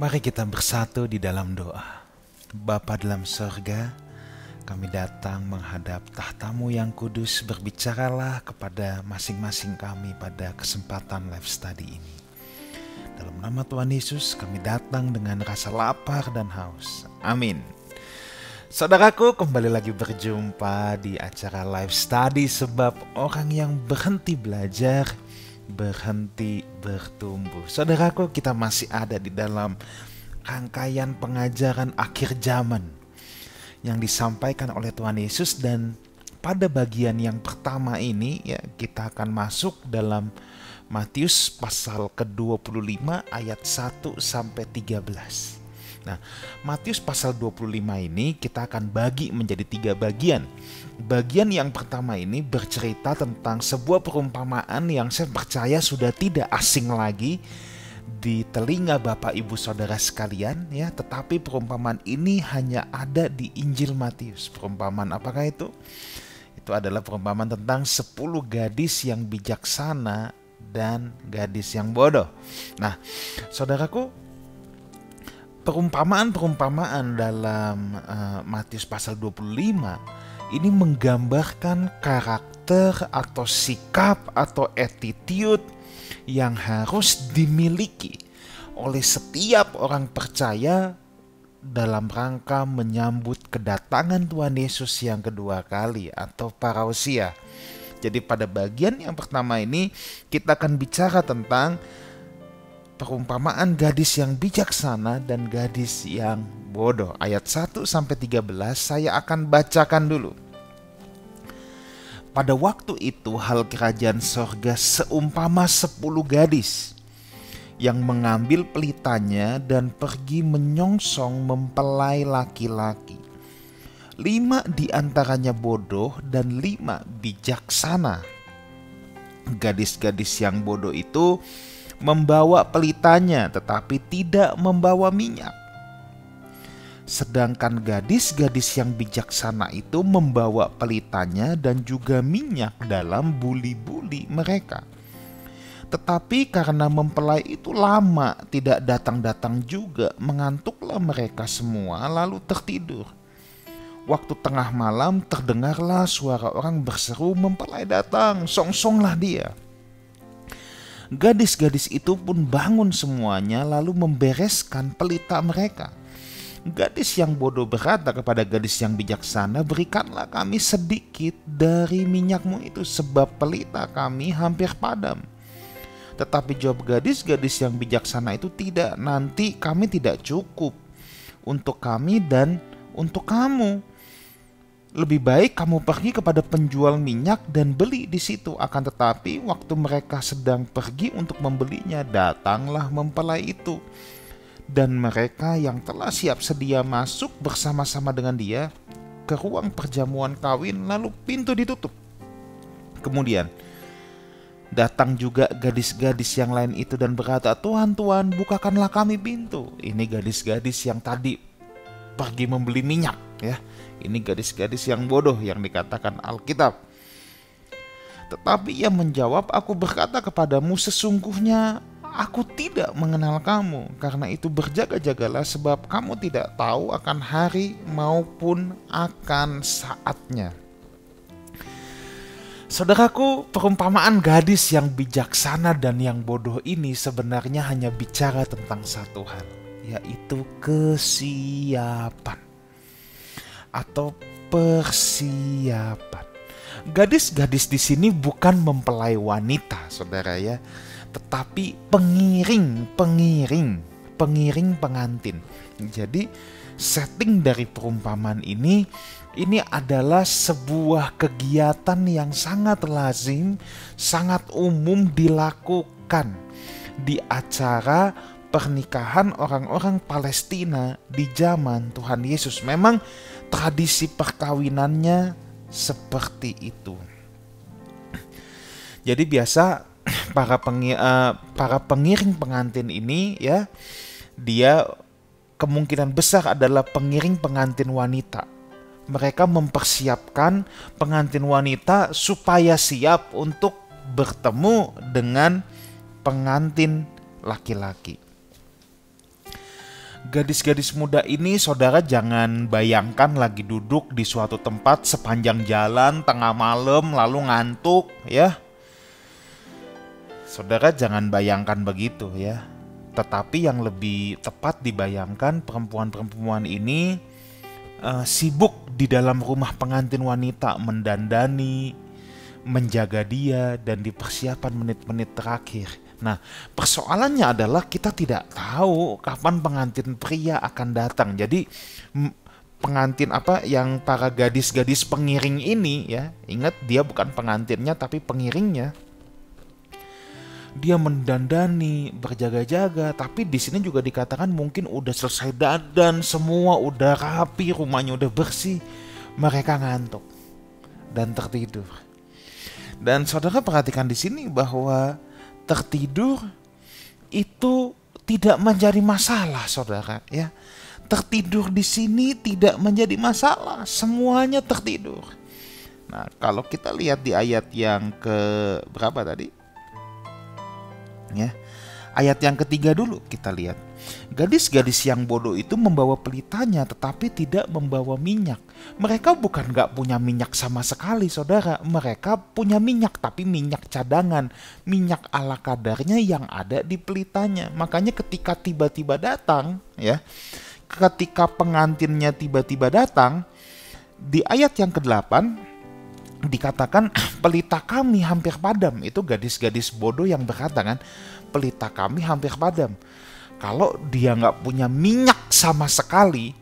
Mari kita bersatu di dalam doa. Bapa dalam surga, kami datang menghadap tahta-Mu yang kudus, berbicaralah kepada masing-masing kami pada kesempatan live study ini. Dalam nama Tuhan Yesus, kami datang dengan rasa lapar dan haus. Amin. Saudaraku, kembali lagi berjumpa di acara live study, sebab orang yang berhenti belajar, berhenti bertumbuh. Saudaraku, kita masih ada di dalam rangkaian pengajaran akhir zaman yang disampaikan oleh Tuhan Yesus, dan pada bagian yang pertama ini ya, kita akan masuk dalam Matius pasal ke-25 ayat 1 sampai 13. Nah, Matius pasal 25 ini kita akan bagi menjadi 3 bagian. Bagian yang pertama ini bercerita tentang sebuah perumpamaan yang saya percaya sudah tidak asing lagi di telinga Bapak Ibu Saudara sekalian ya, tetapi perumpamaan ini hanya ada di Injil Matius. Perumpamaan apakah itu? Itu adalah perumpamaan tentang 10 gadis yang bijaksana dan gadis yang bodoh. Nah, saudaraku, perumpamaan-perumpamaan dalam Matius pasal 25 ini menggambarkan karakter atau sikap atau attitude yang harus dimiliki oleh setiap orang percaya dalam rangka menyambut kedatangan Tuhan Yesus yang kedua kali atau parousia. Jadi pada bagian yang pertama ini kita akan bicara tentang perumpamaan gadis yang bijaksana dan gadis yang bodoh. Ayat 1 sampai 13 saya akan bacakan dulu. Pada waktu itu hal kerajaan sorga seumpama 10 gadis yang mengambil pelitanya dan pergi menyongsong mempelai laki-laki. 5 di antaranya bodoh dan 5 bijaksana. Gadis-gadis yang bodoh itu membawa pelitanya tetapi tidak membawa minyak. Sedangkan gadis-gadis yang bijaksana itu membawa pelitanya dan juga minyak dalam buli-buli mereka. Tetapi karena mempelai itu lama tidak datang-datang juga, mengantuklah mereka semua lalu tertidur. Waktu tengah malam terdengarlah suara orang berseru, "Mempelai datang, songsonglah dia." Gadis-gadis itu pun bangun semuanya lalu membereskan pelita mereka. Gadis yang bodoh berkata kepada gadis yang bijaksana, "Berikanlah kami sedikit dari minyakmu itu, sebab pelita kami hampir padam." Tetapi jawab gadis-gadis yang bijaksana itu, "Tidak, nanti kami tidak cukup untuk kami dan untuk kamu. Lebih baik kamu pergi kepada penjual minyak dan beli di situ." Akan tetapi waktu mereka sedang pergi untuk membelinya, datanglah mempelai itu. Dan mereka yang telah siap sedia masuk bersama-sama dengan dia ke ruang perjamuan kawin, lalu pintu ditutup. Kemudian datang juga gadis-gadis yang lain itu dan berkata, "Tuhan, Tuhan, bukakanlah kami pintu." Ini gadis-gadis yang tadi pergi membeli minyak ya. Ini gadis-gadis yang bodoh yang dikatakan Alkitab. Tetapi ia menjawab, "Aku berkata kepadamu, sesungguhnya aku tidak mengenal kamu. Karena itu berjaga-jagalah, sebab kamu tidak tahu akan hari maupun akan saatnya." Saudaraku, perumpamaan gadis yang bijaksana dan yang bodoh ini sebenarnya hanya bicara tentang satu hal, yaitu kesiapan atau persiapan. Gadis-gadis di sini bukan mempelai wanita, saudara ya, tetapi pengiring pengantin. Jadi setting dari perumpamaan ini adalah sebuah kegiatan yang sangat lazim, sangat umum dilakukan di acara pernikahan orang-orang Palestina di zaman Tuhan Yesus. Memang tradisi perkawinannya seperti itu. Jadi biasa para pengiring pengantin ini ya, dia kemungkinan besar adalah pengiring pengantin wanita. Mereka mempersiapkan pengantin wanita supaya siap untuk bertemu dengan pengantin laki-laki. Gadis-gadis muda ini saudara jangan bayangkan lagi duduk di suatu tempat sepanjang jalan tengah malam lalu ngantuk ya. Saudara jangan bayangkan begitu ya. Tetapi yang lebih tepat dibayangkan perempuan-perempuan ini sibuk di dalam rumah pengantin wanita mendandani, menjaga dia dan di persiapan menit-menit terakhir. Nah, persoalannya adalah kita tidak tahu kapan pengantin pria akan datang. Jadi pengantin yang para gadis-gadis pengiring ini ya, ingat dia bukan pengantinnya tapi pengiringnya. Dia mendandani, berjaga-jaga, tapi di sini juga dikatakan mungkin udah selesai dandan, semua udah rapi, rumahnya udah bersih. Mereka ngantuk dan tertidur. Dan saudara perhatikan di sini bahwa tertidur itu tidak menjadi masalah, saudara ya. Tertidur di sini tidak menjadi masalah, semuanya tertidur. Nah, kalau kita lihat di ayat yang ke berapa tadi? Ya. Ayat yang ketiga dulu kita lihat. Gadis-gadis yang bodoh itu membawa pelitanya tetapi tidak membawa minyak. Mereka bukan gak punya minyak sama sekali, saudara. Mereka punya minyak tapi minyak cadangan, minyak ala kadarnya yang ada di pelitanya. Makanya ketika tiba-tiba datang ya, ketika pengantinnya tiba-tiba datang, di ayat yang ke-8 dikatakan pelita kami hampir padam. Itu gadis-gadis bodoh yang berkata kan, pelita kami hampir padam. Kalau dia nggak punya minyak sama sekali,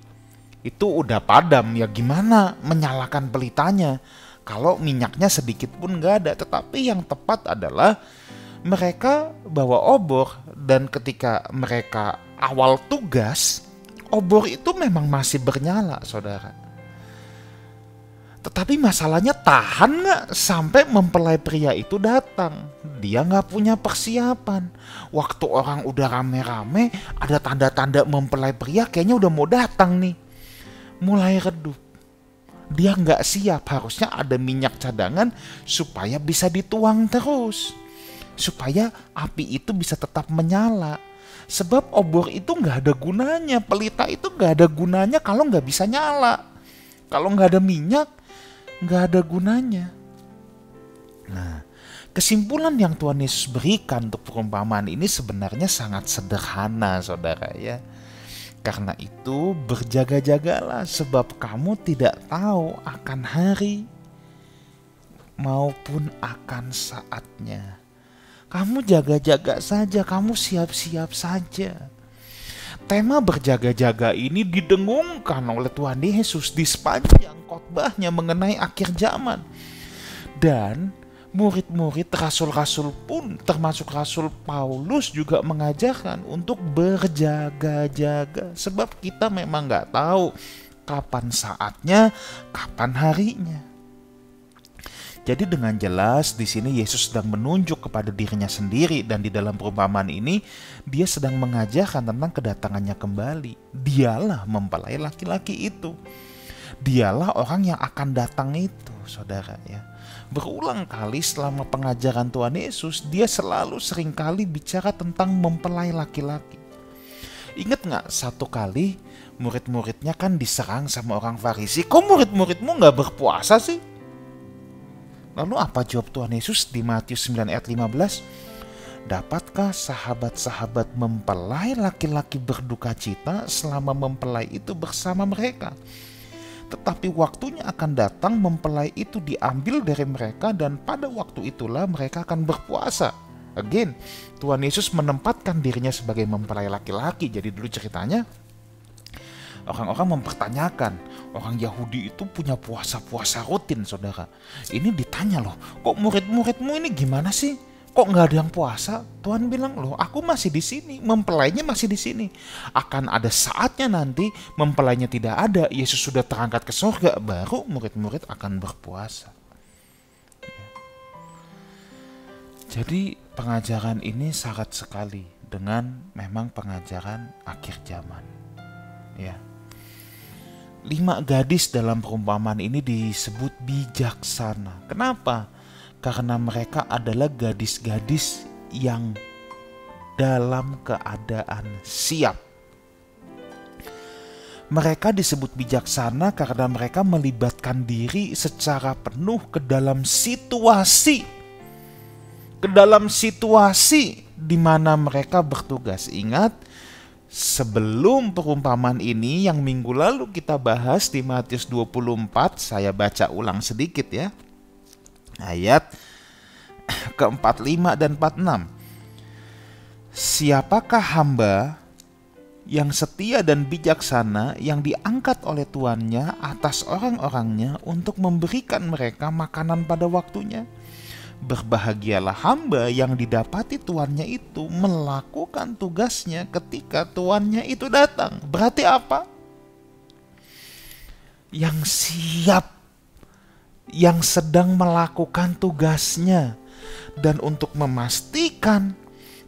itu udah padam, ya gimana menyalakan pelitanya kalau minyaknya sedikit pun nggak ada. Tetapi yang tepat adalah mereka bawa obor, dan ketika mereka awal tugas, obor itu memang masih bernyala, saudara. Tetapi masalahnya tahan nggak sampai mempelai pria itu datang. Dia nggak punya persiapan. Waktu orang udah rame-rame, ada tanda-tanda mempelai pria kayaknya udah mau datang nih. Mulai redup. Dia nggak siap, harusnya ada minyak cadangan supaya bisa dituang terus. Supaya api itu bisa tetap menyala. Sebab obor itu nggak ada gunanya, pelita itu nggak ada gunanya kalau nggak bisa nyala. Kalau nggak ada minyak, nggak ada gunanya. Nah, kesimpulan yang Tuhan Yesus berikan untuk perumpamaan ini sebenarnya sangat sederhana, saudara ya. Karena itu berjaga-jagalah, sebab kamu tidak tahu akan hari maupun akan saatnya. Kamu jaga-jaga saja, kamu siap-siap saja. Tema berjaga-jaga ini didengungkan oleh Tuhan Yesus di sepanjang khotbahnya mengenai akhir zaman. Dan murid-murid rasul-rasul pun, termasuk Rasul Paulus, juga mengajarkan untuk berjaga-jaga. Sebab kita memang nggak tahu kapan saatnya, kapan harinya. Jadi dengan jelas di sini Yesus sedang menunjuk kepada dirinya sendiri, dan di dalam perumpamaan ini dia sedang mengajarkan tentang kedatangannya kembali. Dialah mempelai laki-laki itu. Dialah orang yang akan datang itu, saudara ya. Berulang kali selama pengajaran Tuhan Yesus, dia selalu seringkali bicara tentang mempelai laki-laki. Ingat gak satu kali murid-muridnya kan diserang sama orang Farisi, kok murid-muridmu gak berpuasa sih? Lalu apa jawab Tuhan Yesus di Matius 9 ayat 15? Dapatkah sahabat-sahabat mempelai laki-laki berduka cita selama mempelai itu bersama mereka? Tetapi waktunya akan datang mempelai itu diambil dari mereka, dan pada waktu itulah mereka akan berpuasa. Again, Tuhan Yesus menempatkan dirinya sebagai mempelai laki-laki. Jadi dulu ceritanya orang-orang mempertanyakan, orang Yahudi itu punya puasa-puasa rutin, saudara. Ini ditanya loh, kok murid-muridmu ini gimana sih? Kok nggak ada yang puasa? Tuhan bilang loh, aku masih di sini, mempelainya masih di sini. Akan ada saatnya nanti mempelainya tidak ada, Yesus sudah terangkat ke surga, baru murid-murid akan berpuasa. Jadi pengajaran ini syarat sekali dengan memang pengajaran akhir zaman. Ya. 5 gadis dalam perumpamaan ini disebut bijaksana. Kenapa? Karena mereka adalah gadis-gadis yang dalam keadaan siap. Mereka disebut bijaksana karena mereka melibatkan diri secara penuh ke dalam situasi di mana mereka bertugas. Ingat, sebelum perumpamaan ini yang minggu lalu kita bahas di Matius 24, saya baca ulang sedikit ya. Ayat ke-45 dan 46. Siapakah hamba yang setia dan bijaksana yang diangkat oleh tuannya atas orang-orangnya untuk memberikan mereka makanan pada waktunya? Berbahagialah hamba yang didapati tuannya itu melakukan tugasnya ketika tuannya itu datang. Berarti apa? Yang siap, yang sedang melakukan tugasnya, dan untuk memastikan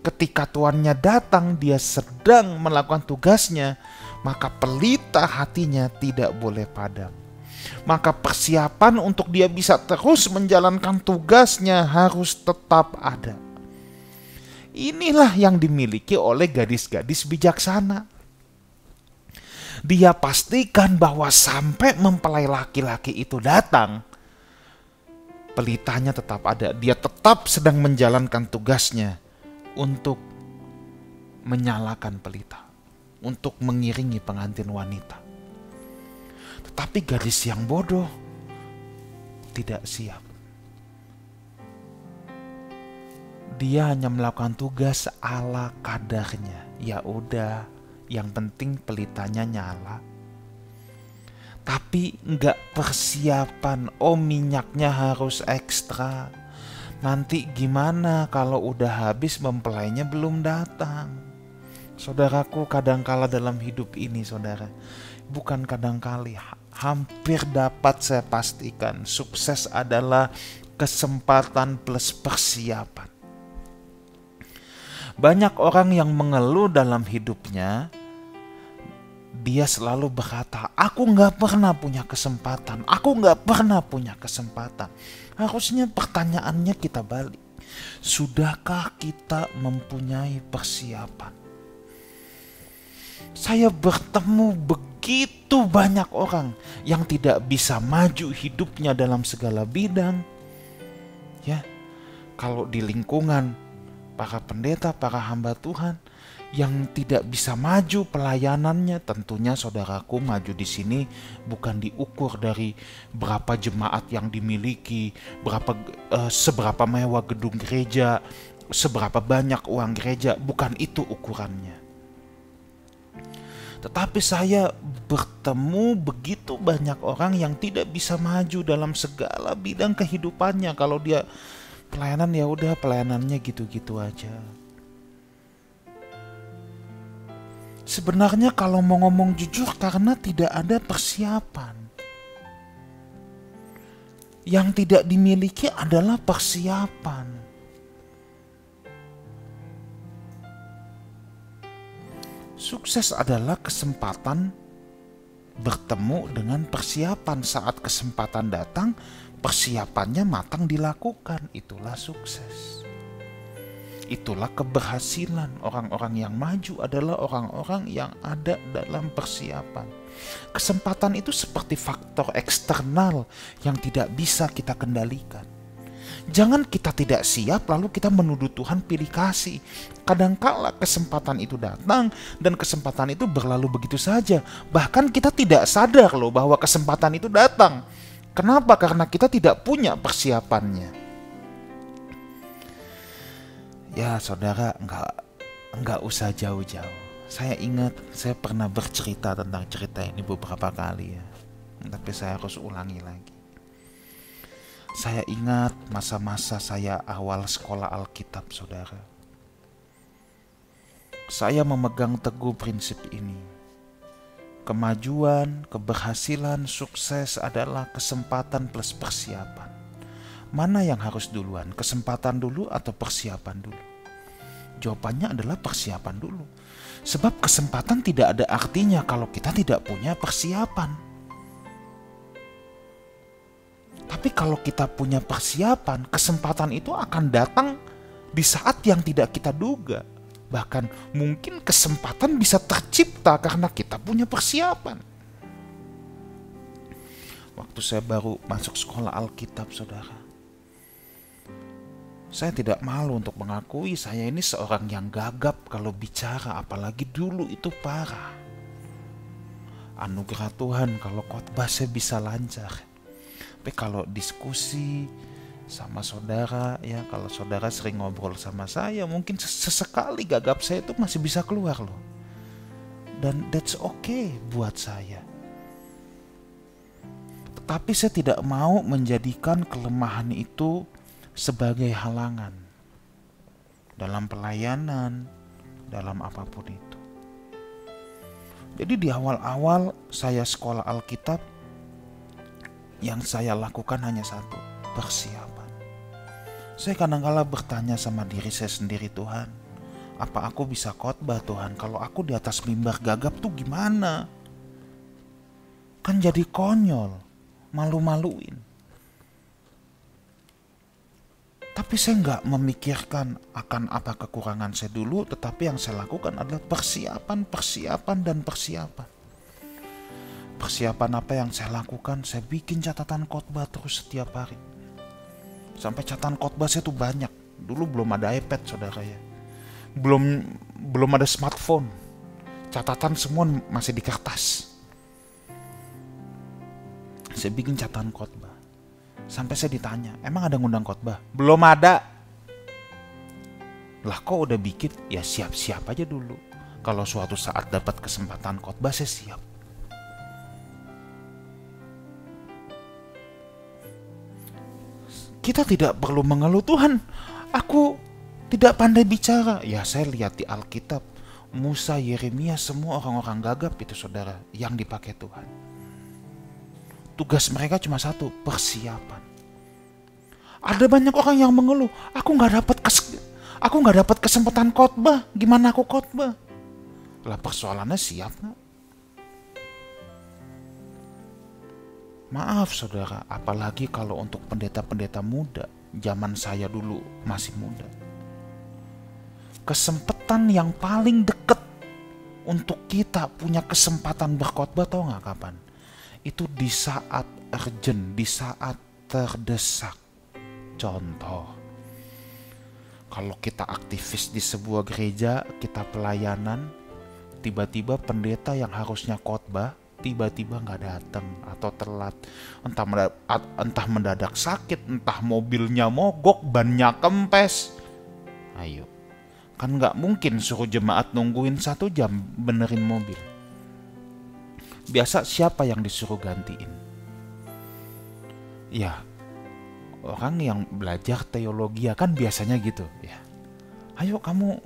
ketika tuannya datang dia sedang melakukan tugasnya, maka pelita hatinya tidak boleh padam. Maka persiapan untuk dia bisa terus menjalankan tugasnya harus tetap ada. Inilah yang dimiliki oleh gadis-gadis bijaksana. Dia pastikan bahwa sampai mempelai laki-laki itu datang, pelitanya tetap ada. Dia tetap sedang menjalankan tugasnya untuk menyalakan pelita, untuk mengiringi pengantin wanita. Tetapi gadis yang bodoh tidak siap. Dia hanya melakukan tugas ala kadarnya. Ya udah, yang penting pelitanya nyala. Tapi nggak persiapan, minyaknya harus ekstra. Nanti gimana kalau udah habis mempelainya belum datang? Saudaraku, kadangkala dalam hidup ini, saudara, bukan kadangkali, hampir dapat saya pastikan, sukses adalah kesempatan plus persiapan. Banyak orang yang mengeluh dalam hidupnya, dia selalu berkata, aku gak pernah punya kesempatan, aku gak pernah punya kesempatan. Harusnya pertanyaannya kita balik. Sudahkah kita mempunyai persiapan? Saya bertemu begitu banyak orang yang tidak bisa maju hidupnya dalam segala bidang. Ya, kalau di lingkungan para pendeta, para hamba Tuhan yang tidak bisa maju pelayanannya, tentunya saudaraku, maju di sini bukan diukur dari berapa jemaat yang dimiliki, seberapa mewah gedung gereja, seberapa banyak uang gereja, bukan itu ukurannya. Tetapi saya bertemu begitu banyak orang yang tidak bisa maju dalam segala bidang kehidupannya. Kalau dia pelayanan, ya udah pelayanannya gitu-gitu aja. Sebenarnya kalau mau ngomong jujur, karena tidak ada persiapan. Yang tidak dimiliki adalah persiapan. Sukses adalah kesempatan bertemu dengan persiapan. Saat kesempatan datang, persiapannya matang dilakukan. Itulah sukses. Itulah keberhasilan. Orang-orang yang maju adalah orang-orang yang ada dalam persiapan. Kesempatan itu seperti faktor eksternal yang tidak bisa kita kendalikan. Jangan kita tidak siap lalu kita menuduh Tuhan pilih kasih. Kadangkala kesempatan itu datang dan kesempatan itu berlalu begitu saja. Bahkan kita tidak sadar loh bahwa kesempatan itu datang. Kenapa? Karena kita tidak punya persiapannya. Ya saudara, enggak usah jauh-jauh. Saya ingat saya pernah bercerita tentang cerita ini beberapa kali ya. Tapi saya harus ulangi lagi. Saya ingat masa-masa saya awal sekolah Alkitab, saudara. Saya memegang teguh prinsip ini. Kemajuan, keberhasilan, sukses adalah kesempatan plus persiapan. Mana yang harus duluan? Kesempatan dulu atau persiapan dulu? Jawabannya adalah persiapan dulu. Sebab kesempatan tidak ada artinya kalau kita tidak punya persiapan. Tapi kalau kita punya persiapan, kesempatan itu akan datang di saat yang tidak kita duga. Bahkan mungkin kesempatan bisa tercipta karena kita punya persiapan. waktu saya baru masuk sekolah Alkitab, saudara. Saya tidak malu untuk mengakui saya ini seorang yang gagap kalau bicara, apalagi dulu itu parah. Anugerah Tuhan kalau khotbah saya bisa lancar. Tapi kalau diskusi sama saudara, ya kalau saudara sering ngobrol sama saya, mungkin sesekali gagap saya itu masih bisa keluar loh. Dan that's okay buat saya. Tetapi saya tidak mau menjadikan kelemahan itu sebagai halangan dalam pelayanan, dalam apapun itu. Jadi di awal-awal saya sekolah Alkitab, yang saya lakukan hanya satu, persiapan. Saya kadang-kala bertanya sama diri saya sendiri, Tuhan, apa aku bisa khotbah Tuhan? Kalau aku di atas mimbar gagap tuh gimana? Kan jadi konyol, malu-maluin. Tapi saya nggak memikirkan akan apa kekurangan saya dulu, tetapi yang saya lakukan adalah persiapan. Persiapan apa yang saya lakukan? Saya bikin catatan khotbah terus setiap hari. Sampai catatan khotbah saya tuh banyak. Dulu belum ada iPad, saudara ya. Belum ada smartphone. Catatan semua masih di kertas. Saya bikin catatan khotbah. Sampai saya ditanya, emang ada ngundang khotbah? Belum ada. Lah kok udah bikin? Ya siap-siap aja dulu. Kalau suatu saat dapat kesempatan khotbah, saya siap. Kita tidak perlu mengeluh, Tuhan, aku tidak pandai bicara. Ya saya lihat di Alkitab, Musa, Yeremia, semua orang-orang gagap itu, saudara, yang dipakai Tuhan. Tugas mereka cuma satu, persiapan. Ada banyak orang yang mengeluh, aku nggak dapat kesempatan khotbah. Gimana aku khotbah? Lah persoalannya siap nggak? Maaf saudara, apalagi kalau untuk pendeta-pendeta muda, zaman saya dulu masih muda. Kesempatan yang paling dekat untuk kita punya kesempatan berkhotbah, tahu nggak kapan? Itu di saat urgent, di saat terdesak. Contoh, kalau kita aktivis di sebuah gereja, kita pelayanan, tiba-tiba pendeta yang harusnya khotbah, tiba-tiba nggak datang atau telat. Entah mendadak sakit, entah mobilnya mogok, bannya kempes. Ayo, kan nggak mungkin suruh jemaat nungguin 1 jam benerin mobil. Biasa siapa yang disuruh gantiin? Ya, orang yang belajar teologi kan biasanya gitu ya. Ayo kamu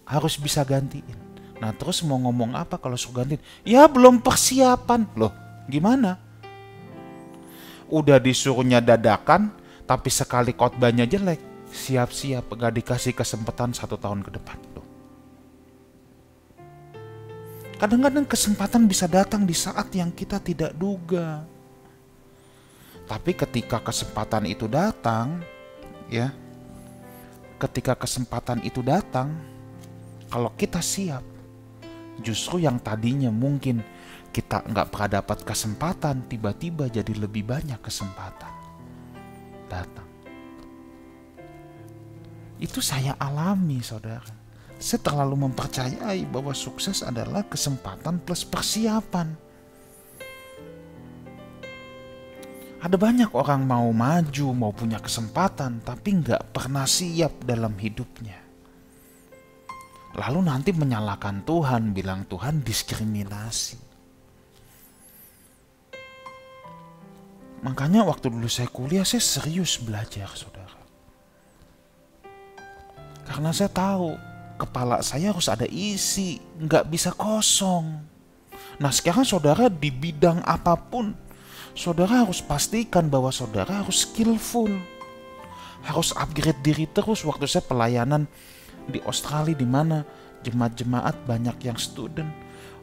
harus bisa gantiin. Nah terus mau ngomong apa kalau suruh gantiin? Ya belum persiapan. Loh gimana? Udah disuruhnya dadakan, tapi sekali khotbahnya jelek. Siap-siap gak dikasih kesempatan 1 tahun ke depan. Loh. Kadang-kadang kesempatan bisa datang di saat yang kita tidak duga. Tapi ketika kesempatan itu datang, ya, kalau kita siap, justru yang tadinya mungkin kita nggak pernah dapat kesempatan, tiba-tiba jadi lebih banyak kesempatan datang. Itu saya alami, saudara. Saya terlalu mempercayai bahwa sukses adalah kesempatan plus persiapan. Ada banyak orang mau maju, mau punya kesempatan, tapi nggak pernah siap dalam hidupnya. Lalu nanti menyalahkan Tuhan, bilang Tuhan diskriminasi. Makanya waktu dulu saya kuliah, saya serius belajar, saudara. Karena saya tahu, kepala saya harus ada isi, nggak bisa kosong. Nah sekarang saudara di bidang apapun, saudara harus pastikan bahwa saudara harus skillful. Harus upgrade diri terus. Waktu saya pelayanan di Australia, di mana jemaat-jemaat banyak yang student,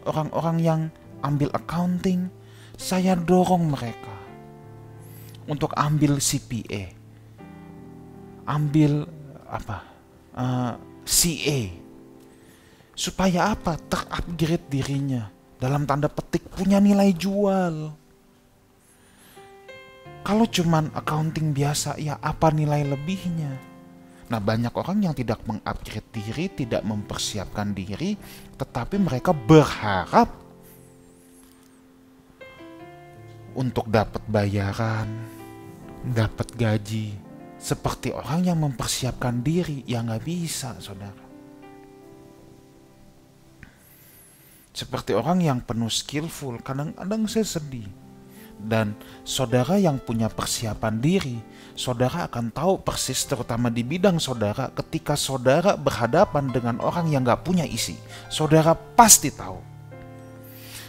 orang-orang yang ambil accounting, saya dorong mereka untuk ambil CPA, ambil CA, supaya apa? Terupgrade dirinya, dalam tanda petik punya nilai jual. Kalau cuman accounting biasa, ya apa nilai lebihnya? Nah, banyak orang yang tidak mengupgrade diri, tidak mempersiapkan diri, tetapi mereka berharap untuk dapat bayaran, dapat gaji, seperti orang yang mempersiapkan diri. Ya nggak bisa, saudara. Seperti orang yang penuh skillful, kadang-kadang saya sedih. Dan saudara yang punya persiapan diri, saudara akan tahu persis, terutama di bidang saudara, ketika saudara berhadapan dengan orang yang gak punya isi, saudara pasti tahu.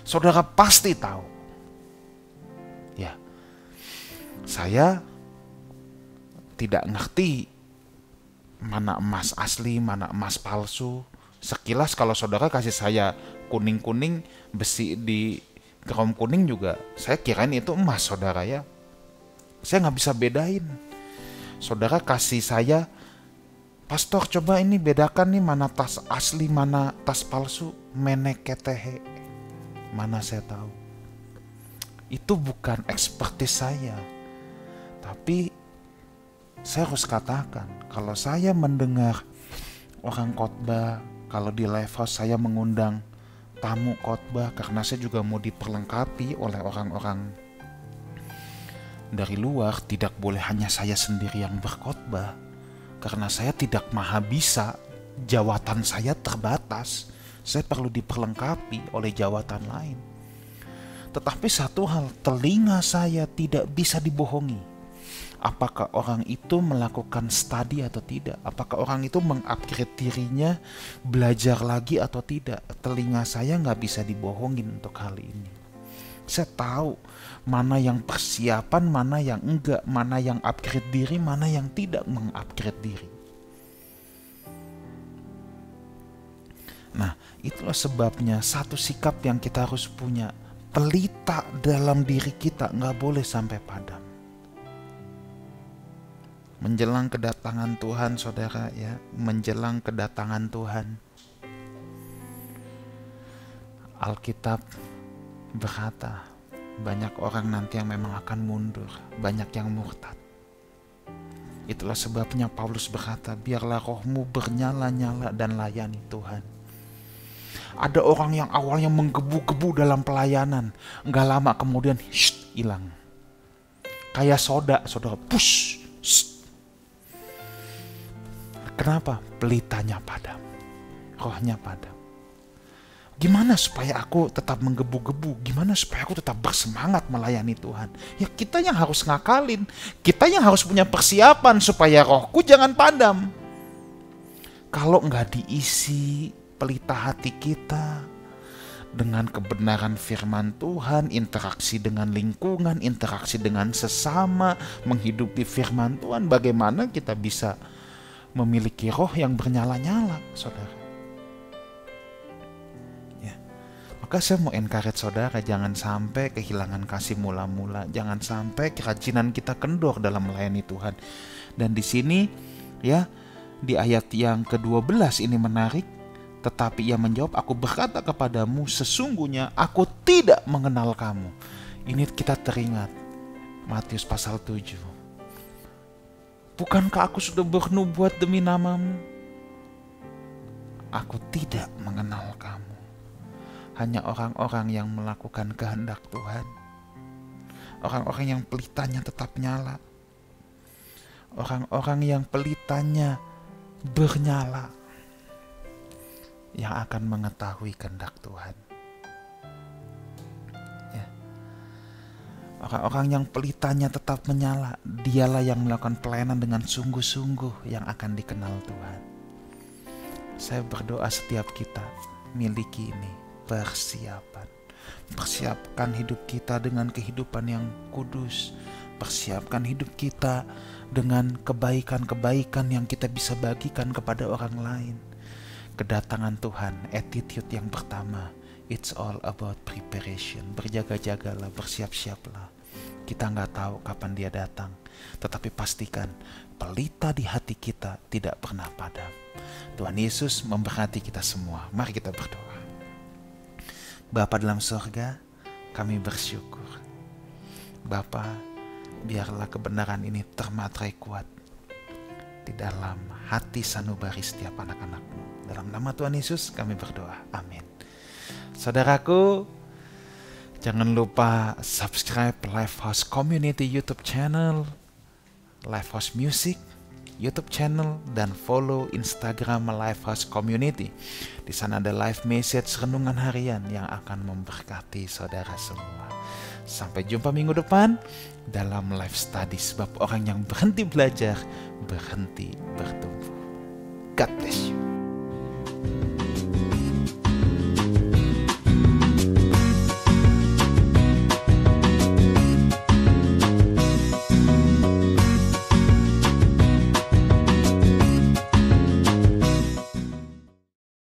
Saudara pasti tahu. Ya, saya tidak ngerti mana emas asli, mana emas palsu. Sekilas kalau saudara kasih saya kuning-kuning besi di kerom kuning juga, saya kirain itu emas, saudara ya. Saya nggak bisa bedain. Saudara kasih saya, pastor coba ini bedakan nih mana tas asli, mana tas palsu. Meneketehe, mana saya tahu. Itu bukan ekspertis saya. Tapi saya harus katakan, kalau saya mendengar orang khotbah, kalau di live house saya mengundang tamu khotbah, karena saya juga mau diperlengkapi oleh orang-orang dari luar. Tidak boleh hanya saya sendiri yang berkhotbah, karena saya tidak maha bisa, jawatan saya terbatas. Saya perlu diperlengkapi oleh jawatan lain. Tetapi satu hal, telinga saya tidak bisa dibohongi. Apakah orang itu melakukan studi atau tidak? Apakah orang itu mengupgrade dirinya, belajar lagi atau tidak? Telinga saya nggak bisa dibohongin untuk hal ini. Saya tahu mana yang persiapan, mana yang enggak, mana yang upgrade diri, mana yang tidak mengupgrade diri. Nah, itulah sebabnya satu sikap yang kita harus punya. Pelita dalam diri kita nggak boleh sampai padam. Menjelang kedatangan Tuhan, saudara ya, menjelang kedatangan Tuhan, Alkitab berkata banyak orang nanti yang memang akan mundur, banyak yang murtad. Itulah sebabnya Paulus berkata, biarlah rohmu bernyala-nyala dan layani Tuhan. Ada orang yang awalnya menggebu-gebu dalam pelayanan, nggak lama kemudian hilang. Kayak soda, saudara, push. Kenapa? Pelitanya padam, rohnya padam. Gimana supaya aku tetap menggebu-gebu? Gimana supaya aku tetap bersemangat melayani Tuhan? Ya kita yang harus ngakalin, kita yang harus punya persiapan supaya rohku jangan padam. Kalau nggak diisi pelita hati kita dengan kebenaran firman Tuhan, interaksi dengan lingkungan, interaksi dengan sesama, menghidupi firman Tuhan, bagaimana kita bisa memiliki roh yang bernyala-nyala, saudara? Ya. Maka saya mau encourage saudara, jangan sampai kehilangan kasih mula-mula, jangan sampai kerajinan kita kendor dalam melayani Tuhan. Dan di sini ya, di ayat yang ke-12 ini menarik. Tetapi ia menjawab, aku berkata kepadamu, sesungguhnya aku tidak mengenal kamu. Ini kita teringat Matius pasal 7. Bukankah aku sudah bernubuat demi namamu? Aku tidak mengenal kamu. Hanya orang-orang yang melakukan kehendak Tuhan. Orang-orang yang pelitanya tetap nyala. Orang-orang yang pelitanya bernyala, yang akan mengetahui kehendak Tuhan. Ya. Orang-orang yang pelitanya tetap menyala, dialah yang melakukan pelayanan dengan sungguh-sungguh yang akan dikenal Tuhan. Saya berdoa setiap kita miliki ini, persiapan. Persiapkan hidup kita dengan kehidupan yang kudus. Persiapkan hidup kita dengan kebaikan-kebaikan yang kita bisa bagikan kepada orang lain. Kedatangan Tuhan, attitude yang pertama, it's all about preparation. Berjaga-jagalah, bersiap-siaplah. Kita nggak tahu kapan dia datang, tetapi pastikan pelita di hati kita tidak pernah padam. Tuhan Yesus memberkati kita semua. Mari kita berdoa. Bapa dalam surga, kami bersyukur. Bapa, biarlah kebenaran ini termatrai kuat di dalam hati sanubari setiap anak-anak-Mu. Dalam nama Tuhan Yesus kami berdoa. Amin. Saudaraku, jangan lupa subscribe Lifehouse Community YouTube channel, Lifehouse Music YouTube channel, dan follow Instagram Lifehouse Community. Di sana ada live message renungan harian yang akan memberkati saudara semua. Sampai jumpa minggu depan dalam live study, sebab orang yang berhenti belajar berhenti bertumbuh. God bless you.